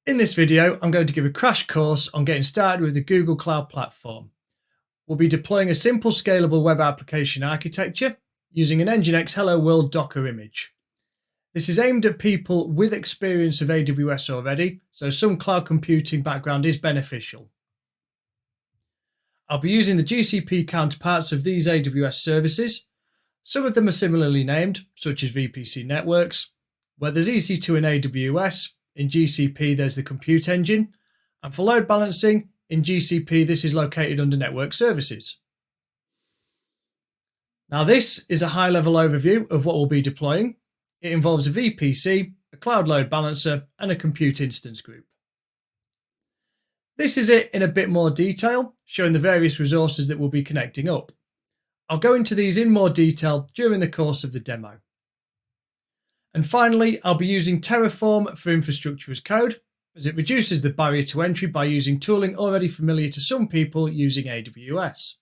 In this video, I'm going to give a crash course on getting started with the Google Cloud Platform. We'll be deploying a simple scalable web application architecture using an Nginx Hello World Docker image. This is aimed at people with experience of AWS already, so some cloud computing background is beneficial. I'll be using the GCP counterparts of these AWS services. Some of them are similarly named, such as VPC networks, where there's EC2 in AWS. In GCP, there's the compute engine, and for load balancing, in GCP, this is located under network services. Now, this is a high-level overview of what we'll be deploying. It involves a VPC, a cloud load balancer, and a compute instance group. This is it in a bit more detail, showing the various resources that we'll be connecting up. I'll go into these in more detail during the course of the demo. And finally, I'll be using Terraform for infrastructure as code, as it reduces the barrier to entry by using tooling already familiar to some people using AWS.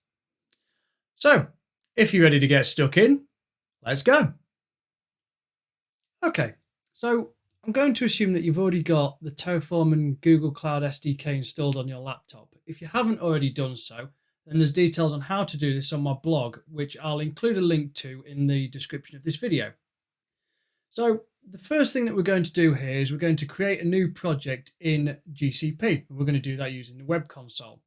So, if you're ready to get stuck in, let's go. Okay, so I'm going to assume that you've already got the Terraform and Google Cloud SDK installed on your laptop. If you haven't already done so, then there's details on how to do this on my blog, which I'll include a link to in the description of this video. So the first thing that we're going to do here is we're going to create a new project in GCP. We're going to do that using the web console.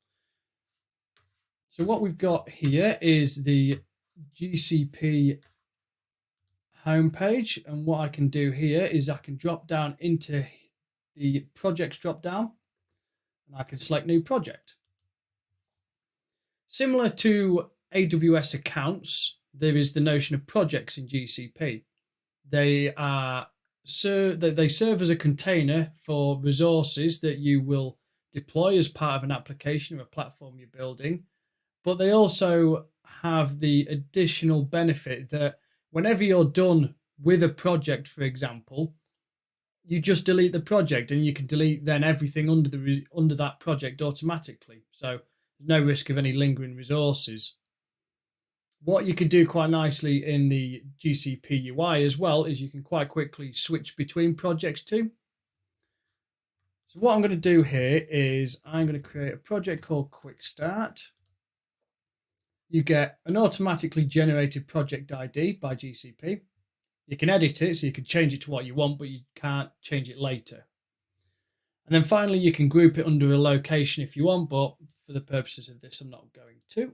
So what we've got here is the GCP homepage, and what I can do here is I can drop down into the projects drop down and I can select new project. Similar to AWS accounts, there is the notion of projects in GCP. They serve as a container for resources that you will deploy as part of an application or a platform you're building, but they also have the additional benefit that whenever you're done with a project, for example, you just delete the project and you can delete then everything under that project automatically. So there's no risk of any lingering resources. What you could do quite nicely in the GCP UI as well is you can quite quickly switch between projects too. So what I'm going to do here is I'm going to create a project called Quick Start. You get an automatically generated project ID by GCP. You can edit it, so you can change it to what you want, but you can't change it later. And then finally, you can group it under a location if you want, but for the purposes of this, I'm not going to.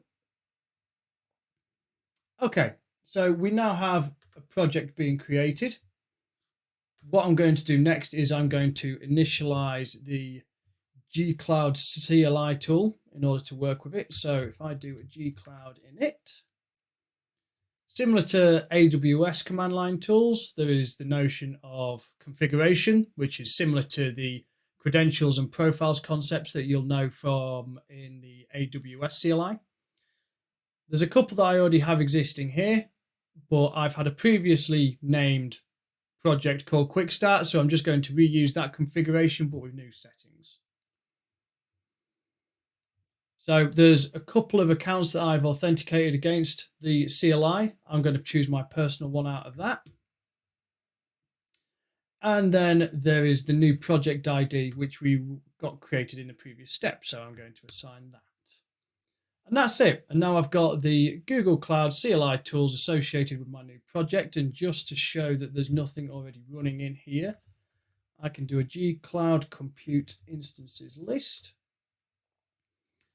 Okay, so we now have a project being created. What I'm going to do next is I'm going to initialize the G-Cloud CLI tool in order to work with it. So if I do a G-Cloud init, similar to AWS command line tools, there is the notion of configuration, which is similar to the credentials and profiles concepts that you'll know from in the AWS CLI. There's a couple that I already have existing here, but I've had a previously named project called Quick Start, so I'm just going to reuse that configuration, but with new settings. So there's a couple of accounts that I've authenticated against the CLI. I'm going to choose my personal one out of that. And then there is the new project ID, which we got created in the previous step. So I'm going to assign that. And that's it. And now I've got the Google Cloud CLI tools associated with my new project. And just to show that there's nothing already running in here, I can do a G-Cloud compute instances list.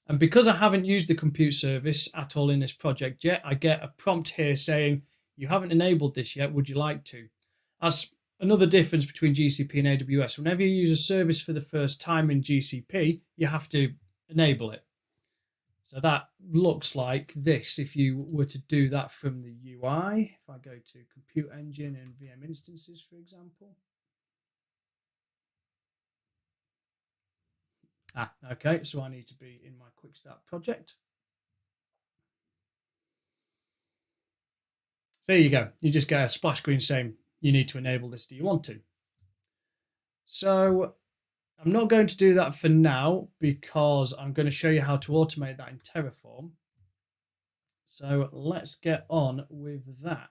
And because I haven't used the compute service at all in this project yet, I get a prompt here saying, you haven't enabled this yet, would you like to? That's another difference between GCP and AWS. Whenever you use a service for the first time in GCP, you have to enable it. So that looks like this if you were to do that from the UI. If I go to Compute Engine and VM Instances, for example. Okay, so I need to be in my Quick Start project. So there you go. You just get a splash screen saying you need to enable this. Do you want to? So I'm not going to do that for now because I'm going to show you how to automate that in Terraform. So let's get on with that.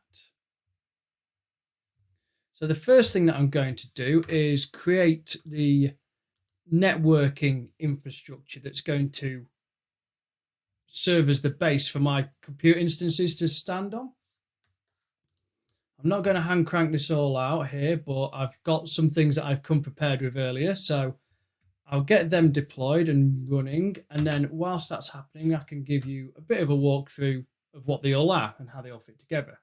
So the first thing that I'm going to do is create the networking infrastructure that's going to serve as the base for my compute instances to stand on. I'm not going to hand crank this all out here, but I've got some things that I've come prepared with earlier. So I'll get them deployed and running. And then whilst that's happening, I can give you a bit of a walkthrough of what they all are and how they all fit together.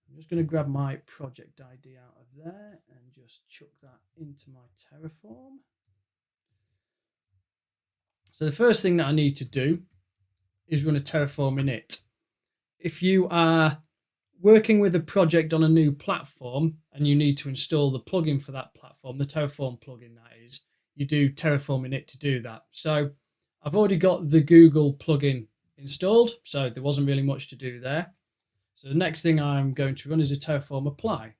I'm just going to grab my project ID out of there and just chuck that into my Terraform. So the first thing that I need to do is run a Terraform init. If you are working with a project on a new platform and you need to install the plugin for that platform, the Terraform plugin that is, you do Terraform init to do that. So I've already got the Google plugin installed, so there wasn't really much to do there. So the next thing I'm going to run is a Terraform apply.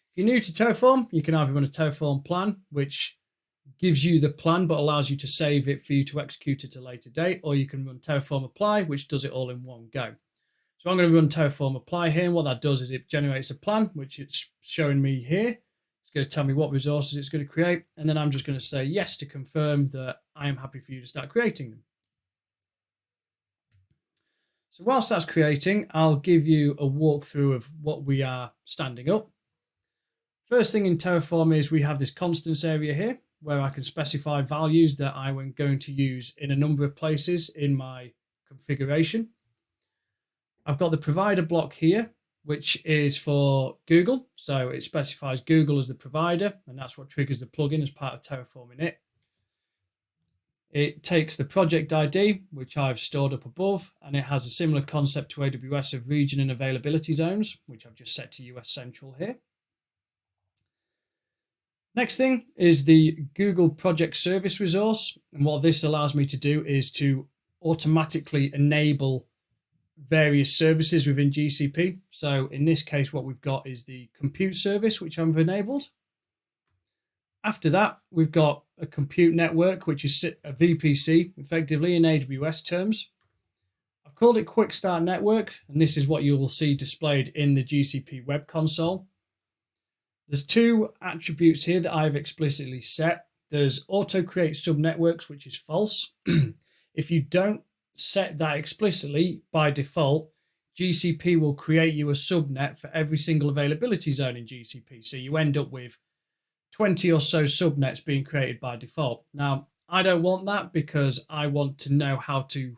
If you're new to Terraform, you can either run a Terraform plan, which gives you the plan but allows you to save it for you to execute at a later date, or you can run Terraform apply, which does it all in one go. So I'm going to run Terraform apply here, and what that does is it generates a plan, which it's showing me here. It's going to tell me what resources it's going to create, and then I'm just going to say yes to confirm that I am happy for you to start creating them. So whilst that's creating, I'll give you a walkthrough of what we are standing up. First thing in Terraform is we have this constants area here, where I can specify values that I'm going to use in a number of places in my configuration. I've got the provider block here, which is for Google. So it specifies Google as the provider, and that's what triggers the plugin as part of Terraform init. It takes the project ID, which I've stored up above, and it has a similar concept to AWS of region and availability zones, which I've just set to US Central here. Next thing is the Google Project Service resource. And what this allows me to do is to automatically enable various services within GCP. So in this case, what we've got is the compute service, which I've enabled. After that, we've got a compute network, which is a VPC, effectively in AWS terms. I've called it Quick Start Network, and this is what you will see displayed in the GCP web console. There's two attributes here that I've explicitly set. There's auto create subnetworks, which is false. If you don't set that explicitly, by default, GCP will create you a subnet for every single availability zone in GCP. So you end up with 20 or so subnets being created by default. Now, I don't want that because I want to know how to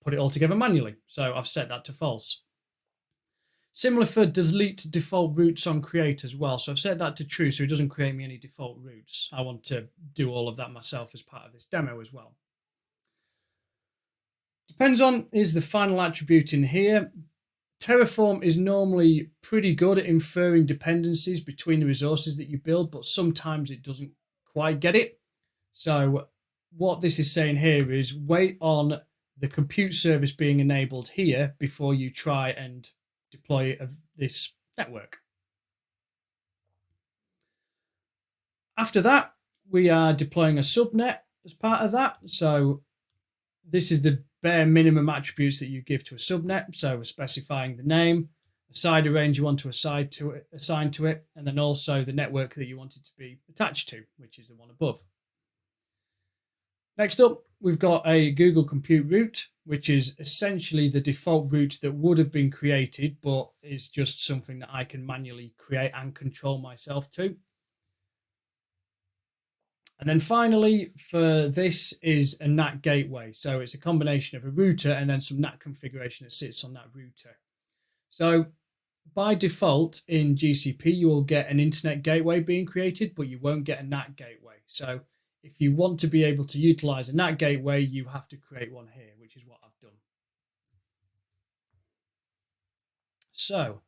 put it all together manually. So I've set that to false. Similar for delete default routes on create as well. So I've set that to true, so it doesn't create me any default routes. I want to do all of that myself as part of this demo as well. Depends on is the final attribute in here. Terraform is normally pretty good at inferring dependencies between the resources that you build, but sometimes it doesn't quite get it. So what this is saying here is wait on the compute service being enabled here before you try and deploy this network. After that, we are deploying a subnet as part of that. So this is the bare minimum attributes that you give to a subnet. So we're specifying the name, the side range you want to assign to it, and then also the network that you want it to be attached to, which is the one above. Next up, we've got a Google Compute route, which is essentially the default route that would have been created, but is just something that I can manually create and control myself to. And then finally, for this is a NAT gateway. So it's a combination of a router and then some NAT configuration that sits on that router. So by default in GCP, you will get an internet gateway being created, but you won't get a NAT gateway. So if you want to be able to utilize a NAT gateway, you have to create one here, which is what I've done. So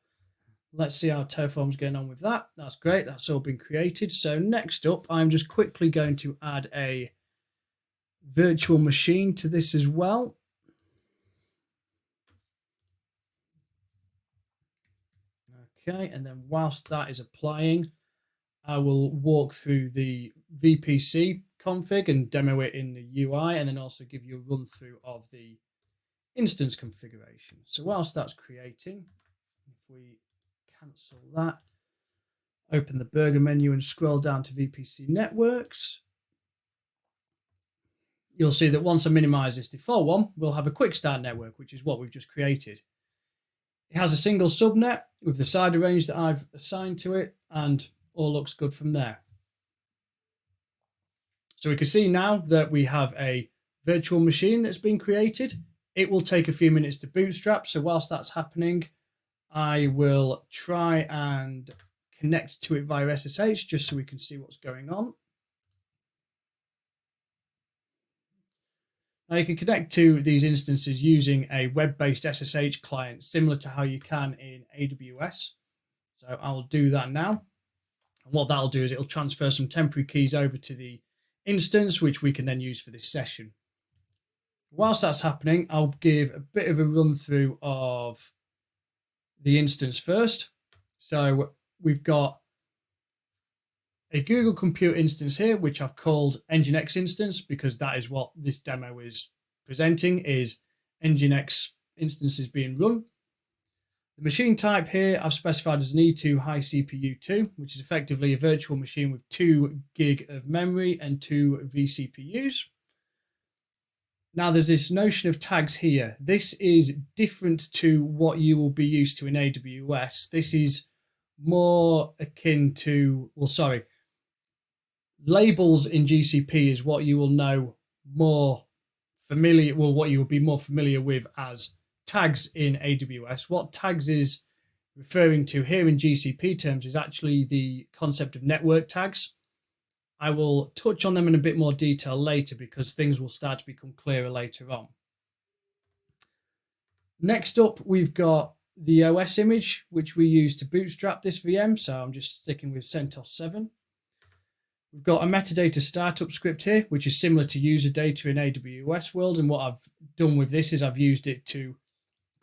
let's see how Terraform's going on with that. That's great. That's all been created. So next up, I'm just quickly going to add a virtual machine to this as well. Okay, and then whilst that is applying, I will walk through the VPC config and demo it in the UI, and then also give you a run through of the instance configuration. So whilst that's creating, if we cancel that, Open the burger menu and scroll down to VPC networks. You'll see that once I minimize this default one, we'll have a quick start network, which is what we've just created. It has a single subnet with the CIDR range that I've assigned to it, and all looks good from there. So we can see now that we have a virtual machine that's been created. It will take a few minutes to bootstrap. So whilst that's happening, I will try and connect to it via SSH just so we can see what's going on. Now you can connect to these instances using a web-based SSH client, similar to how you can in AWS. So I'll do that now. And what that'll do is it'll transfer some temporary keys over to the instance, which we can then use for this session. Whilst that's happening, I'll give a bit of a run through of the instance first. So we've got a Google Compute instance here, which I've called Nginx instance, because that is what this demo is presenting, is Nginx instances being run. The machine type here I've specified as an E2 high CPU 2, which is effectively a virtual machine with 2 gig of memory and 2 vCPUs. Now there's this notion of tags here. This is different to what you will be used to in AWS. This is more akin to, labels in GCP is what you will know more familiar, what you will be more familiar with as tags in AWS. What tags is referring to here in GCP terms is actually the concept of network tags. I will touch on them in a bit more detail later because things will start to become clearer later on. Next up, we've got the OS image, which we use to bootstrap this VM. So I'm just sticking with CentOS 7. We've got a metadata startup script here, which is similar to user data in AWS world. And what I've done with this is I've used it to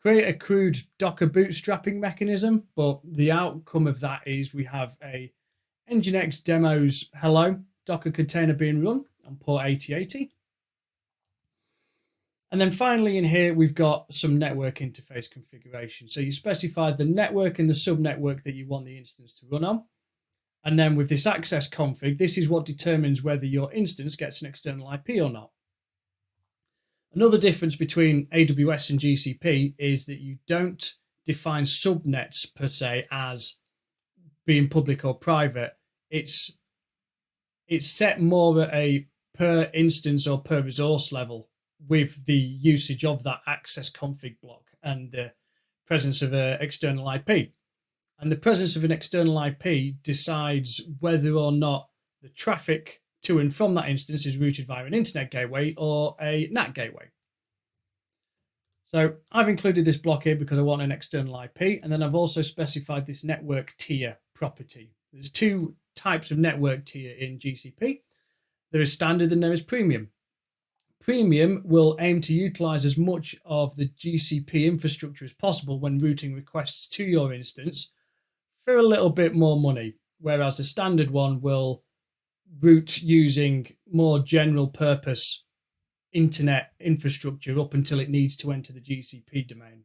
create a crude Docker bootstrapping mechanism. But the outcome of that is we have a Nginx demos hello Docker container being run on port 8080. And then finally in here, we've got some network interface configuration. So you specified the network and the subnetwork that you want the instance to run on. And then with this access config, this is what determines whether your instance gets an external IP or not. Another difference between AWS and GCP is that you don't define subnets per se as being public or private. It's set more at a per instance or per resource level with the usage of that access config block and the presence of an external IP. And the presence of an external IP decides whether or not the traffic to and from that instance is routed via an internet gateway or a NAT gateway. So I've included this block here because I want an external IP. And then I've also specified this network tier property. There's 2 types of network tier in GCP. There is standard and there is premium. Premium will aim to utilize as much of the GCP infrastructure as possible when routing requests to your instance for a little bit more money, whereas the standard one will route using more general purpose internet infrastructure up until it needs to enter the GCP domain.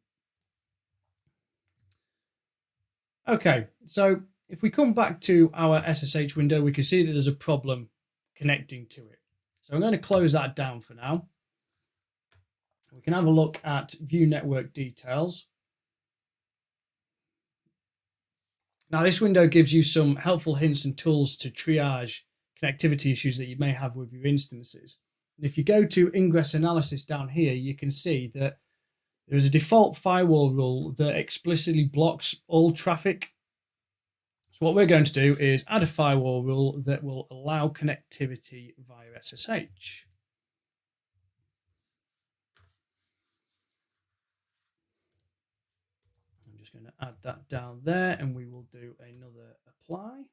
Okay, so if we come back to our SSH window, we can see that there's a problem connecting to it. So I'm going to close that down for now. We can have a look at view network details. Now this window gives you some helpful hints and tools to triage connectivity issues that you may have with your instances. And if you go to ingress analysis down here, you can see that there is a default firewall rule that explicitly blocks all traffic. So what we're going to do is add a firewall rule that will allow connectivity via SSH. I'm just going to add that down there and we will do another apply.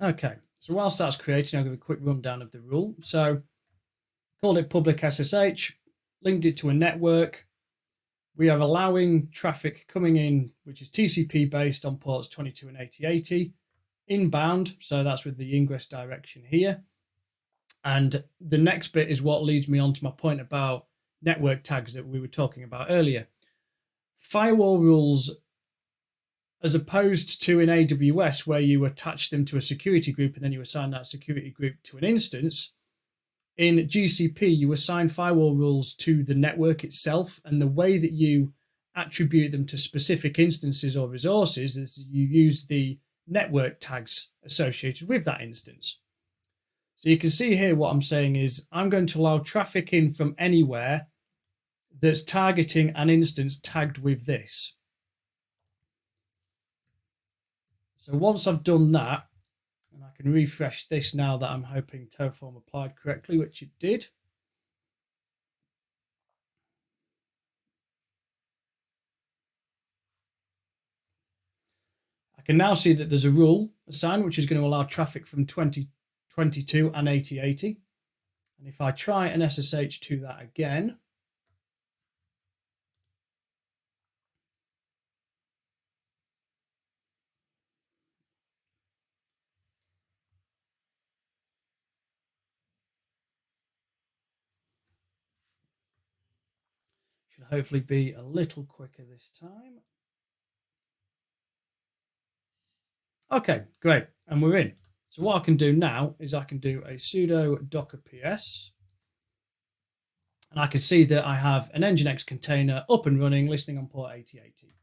Okay, so whilst that's creating, I'll give a quick rundown of the rule. So called it public SSH, linked it to a network. We are allowing traffic coming in, which is TCP based on ports 22 and 8080, inbound. So that's with the ingress direction here. And the next bit is what leads me on to my point about network tags that we were talking about earlier. Firewall rules, as opposed to in AWS where you attach them to a security group and then you assign that security group to an instance, in GCP you assign firewall rules to the network itself, and the way that you attribute them to specific instances or resources is you use the network tags associated with that instance. So you can see here what I'm saying is I'm going to allow traffic in from anywhere that's targeting an instance tagged with this. So once I've done that, and I can refresh this now that I'm hoping Terraform applied correctly, which it did. I can now see that there's a rule assigned which is going to allow traffic from 2022 and 8080. And if I try an SSH to that again, should hopefully be a little quicker this time. Okay, great. And we're in. So what I can do now is I can do a sudo docker ps. And I can see that I have an Nginx container up and running, listening on port 8080.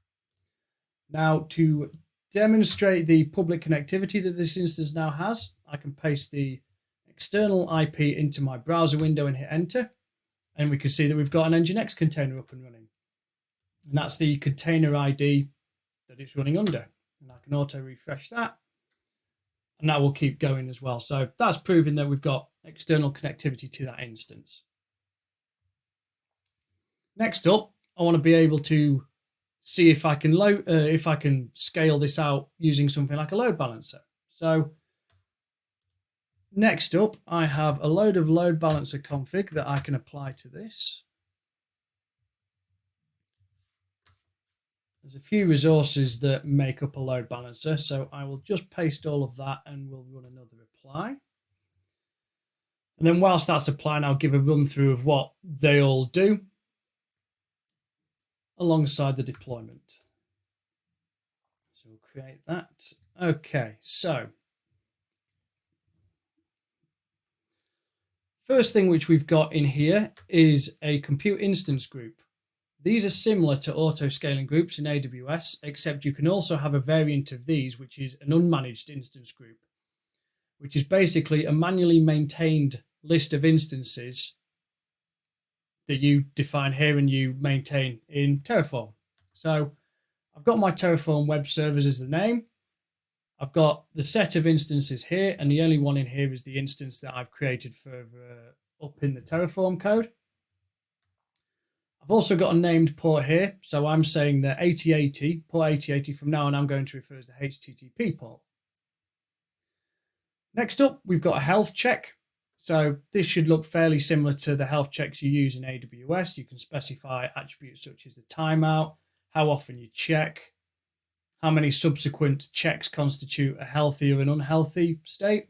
Now, to demonstrate the public connectivity that this instance now has, I can paste the external IP into my browser window and hit enter. And we can see that we've got an Nginx container up and running. And that's the container ID that it's running under. And I can auto refresh that. And that will keep going as well. So that's proving that we've got external connectivity to that instance. Next up, I want to be able to see if I can scale this out using something like a load balancer. So next up, I have a load of load balancer config that I can apply to this. There's a few resources that make up a load balancer, so I will just paste all of that and we'll run another apply. And then whilst that's applying, I'll give a run through of what they all do alongside the deployment. So we'll create that. Okay, so first thing which we've got in here is a compute instance group. These are similar to auto-scaling groups in AWS, except you can also have a variant of these, which is an unmanaged instance group, which is basically a manually maintained list of instances that you define here and you maintain in Terraform. So I've got my Terraform web servers as the name. I've got the set of instances here, and the only one in here is the instance that I've created further up in the Terraform code. I've also got a named port here, so I'm saying that 8080, port 8080 from now on I'm going to refer as the HTTP port. Next up, we've got a health check. So this should look fairly similar to the health checks you use in AWS. You can specify attributes such as the timeout, how often you check, how many subsequent checks constitute a healthy or an unhealthy state.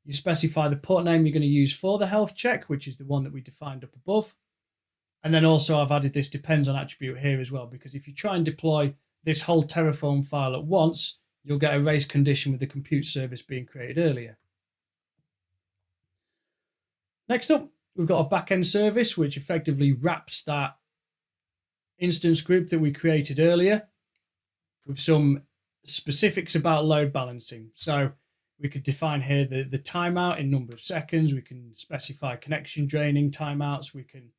You specify the port name you're going to use for the health check, which is the one that we defined up above. And then also I've added this depends on attribute here as well, because if you try and deploy this whole Terraform file at once, you'll get a race condition with the compute service being created earlier. Next up, we've got a backend service, which effectively wraps that instance group that we created earlier with some specifics about load balancing. So we could define here the timeout in number of seconds. We can specify connection draining timeouts. We can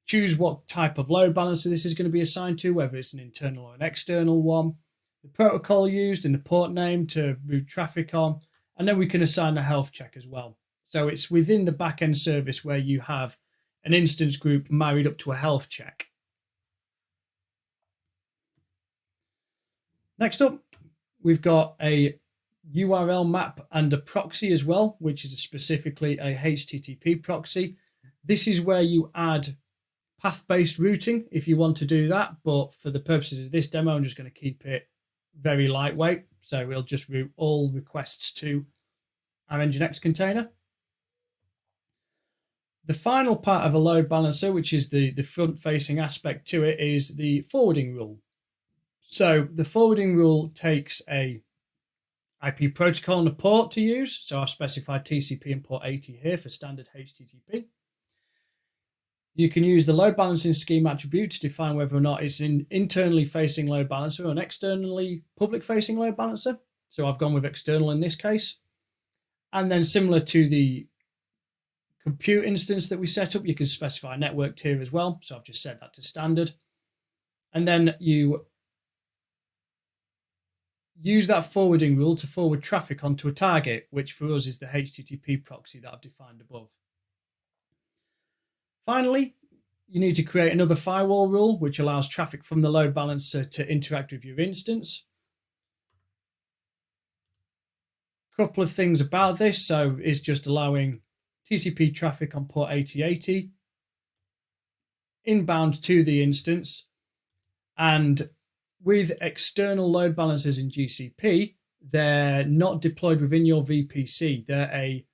choose what type of load balancer this is going to be assigned to, whether it's an internal or an external one, the protocol used and the port name to route traffic on, and then we can assign a health check as well. So it's within the backend service where you have an instance group married up to a health check. Next up, we've got a URL map and a proxy as well, which is specifically a HTTP proxy. This is where you add path-based routing if you want to do that, but for the purposes of this demo, I'm just going to keep it very lightweight. So we'll just route all requests to our Nginx container. The final part of a load balancer, which is the front-facing aspect to it, is the forwarding rule. So the forwarding rule takes a IP protocol and a port to use. So I've specified TCP and port 80 here for standard HTTP. You can use the load balancing scheme attribute to define whether or not it's an internally facing load balancer or an externally public facing load balancer. So I've gone with external in this case. And then similar to the compute instance that we set up, you can specify a network tier as well. So I've just set that to standard. And then you use that forwarding rule to forward traffic onto a target, which for us is the HTTP proxy that I've defined above. Finally, you need to create another firewall rule, which allows traffic from the load balancer to interact with your instance. A couple of things about this. So it's just allowing TCP traffic on port 8080 inbound to the instance. And with external load balancers in GCP, they're not deployed within your VPC. They're a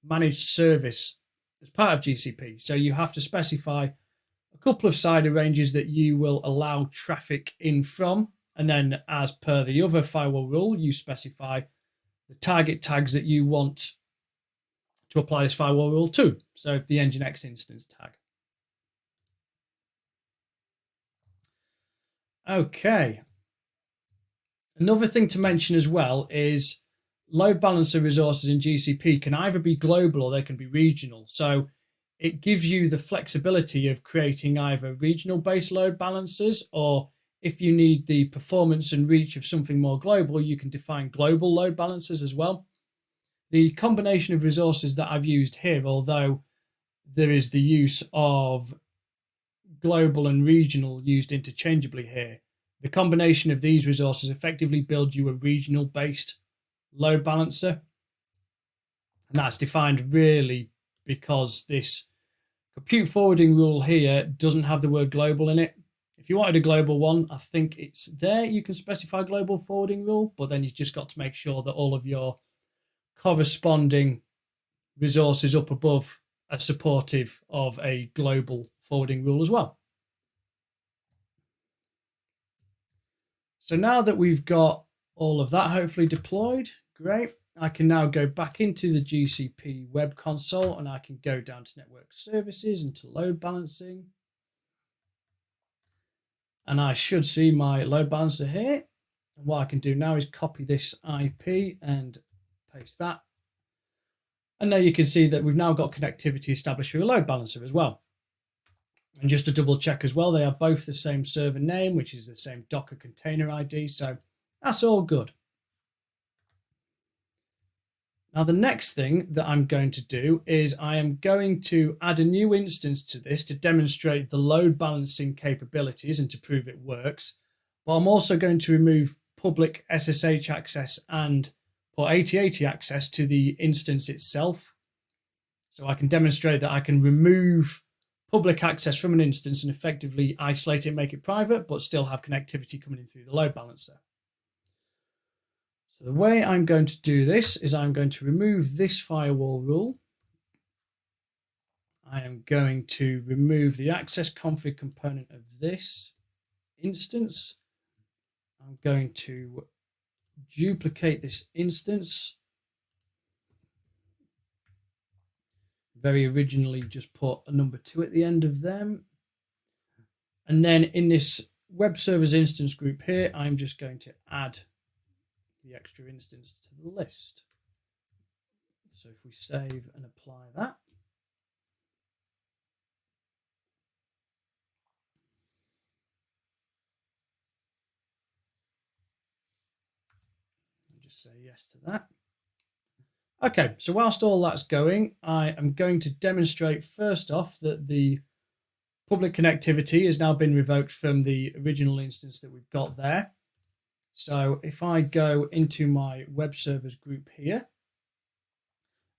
managed service as part of GCP. So you have to specify a couple of CIDR ranges that you will allow traffic in from. And then as per the other firewall rule, you specify the target tags that you want to apply this firewall rule to. So the Nginx instance tag. Okay. Another thing to mention as well is load balancer resources in GCP can either be global or they can be regional. So it gives you the flexibility of creating either regional based load balancers, or if you need the performance and reach of something more global, you can define global load balancers as well. The combination of resources that I've used here, although there is the use of global and regional used interchangeably here, the combination of these resources effectively build you a regional based load balancer. And that's defined really because this compute forwarding rule here doesn't have the word global in it. If you wanted a global one, I think it's there. You can specify global forwarding rule, but then you've just got to make sure that all of your corresponding resources up above are supportive of a global forwarding rule as well. So now that we've got all of that hopefully deployed, great. I can now go back into the GCP web console and I can go down to network services and to load balancing. And I should see my load balancer here. And what I can do now is copy this IP and paste that. And now you can see that we've now got connectivity established through a load balancer as well. And just to double check as well, they are both the same server name, which is the same Docker container ID. So that's all good. Now, the next thing that I'm going to do is I am going to add a new instance to this to demonstrate the load balancing capabilities and to prove it works. But I'm also going to remove public SSH access and port 8080 access to the instance itself. So I can demonstrate that I can remove public access from an instance and effectively isolate it, make it private, but still have connectivity coming in through the load balancer. So the way I'm going to do this is I'm going to remove this firewall rule. I am going to remove the access config component of this instance. I'm going to duplicate this instance. Very originally just put a number 2 at the end of them. And then in this web servers instance group here, I'm just going to add the extra instance to the list. So if we save and apply that, I'll just say yes to that. Okay, so whilst all that's going, I am going to demonstrate first off that the public connectivity has now been revoked from the original instance that we've got there. So if I go into my web servers group here,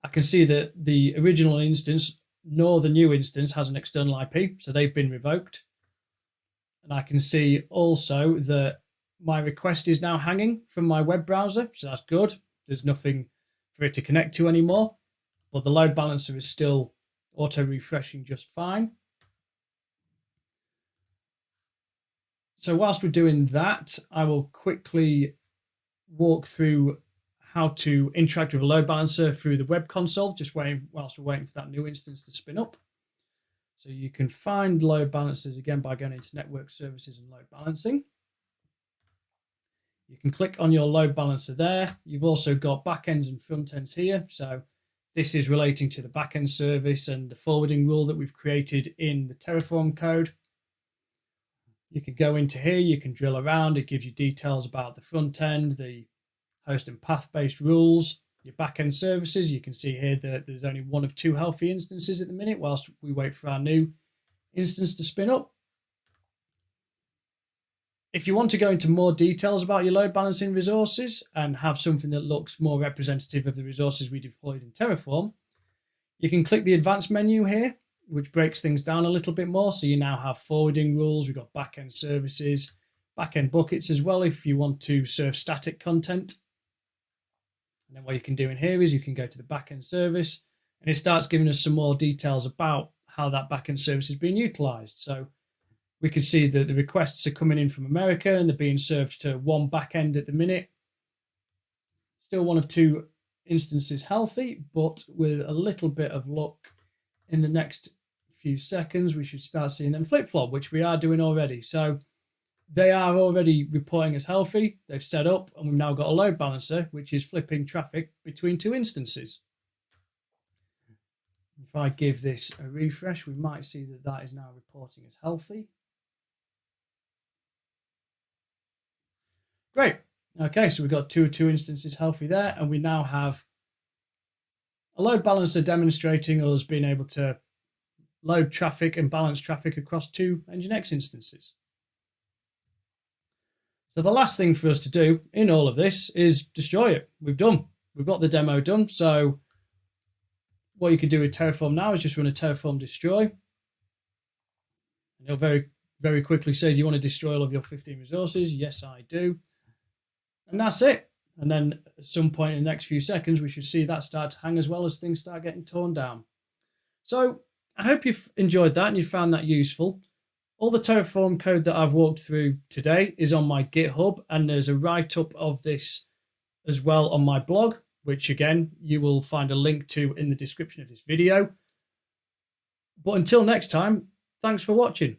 I can see that the original instance nor the new instance has an external IP, so they've been revoked. And I can see also that my request is now hanging from my web browser, so that's good. There's nothing for it to connect to anymore, but the load balancer is still auto refreshing just fine. So whilst we're doing that, I will quickly walk through how to interact with a load balancer through the web console, just whilst we're waiting for that new instance to spin up. So you can find load balancers again by going into network services and load balancing. You can click on your load balancer there. You've also got backends and front ends here. So this is relating to the backend service and the forwarding rule that we've created in the Terraform code. You can go into here, you can drill around. It gives you details about the front end, the host and path-based rules, your backend services. You can see here that there's only one of 2 healthy instances at the minute whilst we wait for our new instance to spin up. If you want to go into more details about your load balancing resources and have something that looks more representative of the resources we deployed in Terraform, you can click the advanced menu here, which breaks things down a little bit more. So you now have forwarding rules, we've got backend services, backend buckets as well if you want to serve static content. And then what you can do in here is you can go to the backend service and it starts giving us some more details about how that backend service is being utilized. So we can see that the requests are coming in from America and they're being served to one backend at the minute. Still one of 2 instances healthy, but with a little bit of luck, in the next few seconds, we should start seeing them flip-flop, which we are doing already. So they are already reporting as healthy. They've set up, and we've now got a load balancer, which is flipping traffic between 2 instances. If I give this a refresh, we might see that that is now reporting as healthy. Great. Okay, so we've got 2 instances healthy there, and we now have a load balancer demonstrating us being able to load traffic and balance traffic across 2 Nginx instances. So the last thing for us to do in all of this is destroy it. We've got the demo done. So what you can do with Terraform now is just run a Terraform destroy. And it'll very, very quickly say, do you want to destroy all of your 15 resources? Yes, I do. And that's it. And then at some point in the next few seconds, we should see that start to hang as well as things start getting torn down. So I hope you've enjoyed that and you found that useful. All the Terraform code that I've walked through today is on my GitHub, and there's a write-up of this as well on my blog, which again, you will find a link to in the description of this video. But until next time, thanks for watching.